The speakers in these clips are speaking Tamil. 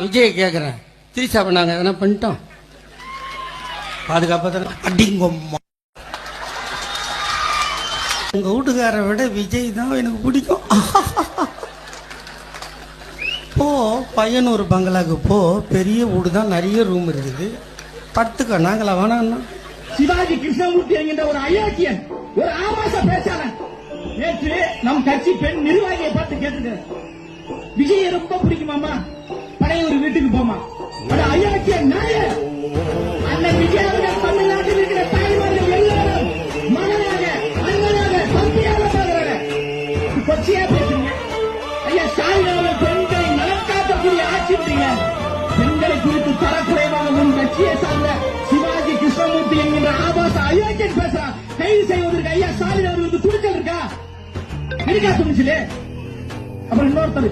விஜய் கேட்குறேன், திரிசா பண்ணாங்க எதனா பண்ணிட்டோம் பாதுகாப்பாக அடிங்கம்மா. உங்க வீட்டுக்காரை விட விஜய் தான் எனக்கு பிடிக்கும். போ பையனூர் பங்களாக்கு போ, பெரிய வீடு தான், நிறைய ரூம் இருக்குது, படுத்துக்க. நாங்களா வேணாம்னா சிவாஜி கிருஷ்ணமூர்த்தி என்கின்ற ஒரு அயோக்கியன், ஒரு ஆபாச பேச்சாளன் நேற்று நம் கட்சி பெண் நிர்வாகியை பார்த்து கேட்டுக்கிறேன், விஜயை ரொம்ப பிடிக்குமாமா, பழையூர் வீட்டுக்கு போமா. ஒரு அயோக்கியன் நாயர் அண்ணன் விஜய் அவர்கள் தமிழ்நாட்டில் இருக்கிற தாய்மார்கள் எல்லாரும் மகனாக அண்ணனாக தம்பியாக பார்க்கிறாங்க. கொச்சியா பேசுறீங்க ஐயா. ஸ்டாலின் அவர்கள் பெண்களை நலம் காக்கக்கூடிய ஆட்சி விட்டீங்க. பெண்களை குறித்து தரக்குறைவாக உன் கட்சியை சார்ந்த சிவாஜி கிருஷ்ணமூர்த்தி என்கின்ற ஆபாச அயோக்கியன் பேசுறான். கைது செய்வதற்கு ஐயா ஸ்டாலின் அவர்களுக்கு துணிச்சல் இருக்கா? இருக்கா துணிச்சலே? அப்புறம் இன்னொருத்தர்,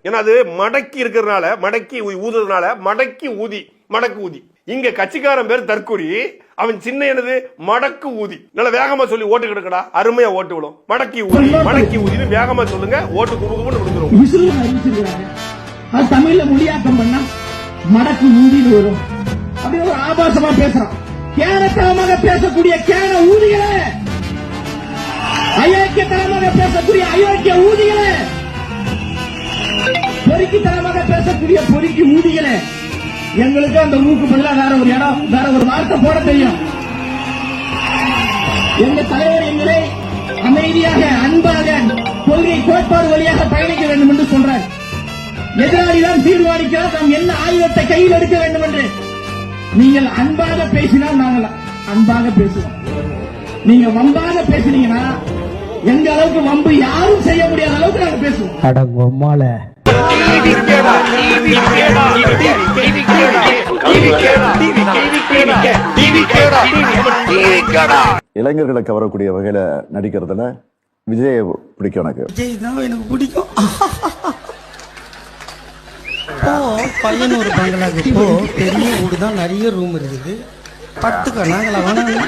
ஏன்னா அது மடக்கி இருக்கிறதுனால, மடக்கி ஊதுறதுனால மடக்கி ஊதி, மடக்கு ஊதி. இங்க கட்சிக்காரன் பேர் தற்கொலை, அவன் சின்ன என்னது மடக்கு ஊதி. நல்ல வேகமா சொல்லி ஓட்டு கிடக்கடா, அருமையா ஓட்டு விடும். மடக்கி ஊதி, மடக்கி ஊதினு வேகமா சொல்லுங்க, ஓட்டு குபுகுபுன்னு விழுந்துரும். அது தமிழ்ல மொழியாக்கம் பண்ணா மடக்கு ஊதினு வரும். அப்படி ஒரு ஆபாசமா பேசுறான். கேனத்தனமாக பேசக்கூடிய கேன ஊதிகளே, அயோக்கியத்தனமாக பேசக்கூடிய அயோக்கிய ஊதிகளே, பொறுக்கித்தனமாக பேசக்கூடிய பொறுக்கி ஊதிகளே, எங்களுக்கு அந்த ஊக்கு பதிலாக வேற ஒரு இடம், வேற ஒரு வார்த்தை போட தெரியும். எங்க தலைவர் எங்களை அமைதியாக, அன்பாக, கொள்கை கோட்பாடு வழியாக பயணிக்க வேண்டும் என்று சொல்றார். எதிராளிதான் தீர்மானிக்கிறார் நாம் என்ன ஆயுதத்தை கையில் எடுக்க வேண்டும் என்று. நீங்கள் அன்பாக பேசினால் நாங்கள் அன்பாக பேசுவோம். நீங்க வம்பாக பேசினீங்கன்னா எங்க அளவுக்கு வம்பு யாரும் செய்ய முடியாத அளவுக்கு நாங்க பேசுவோம். அடங்கம்மால இளைஞர்களை கவரக்கூடிய வகையில நடிக்கிறதுல விஜய் பிடிக்கும். எனக்கு விஜய் தான் எனக்கு பிடிக்கும். போ பையனூர் பங்களாக்கு போ, பெரிய வீடு தான், நிறைய ரூம் இருக்குது, படுத்துக்க. நாங்களா வேணாம்னா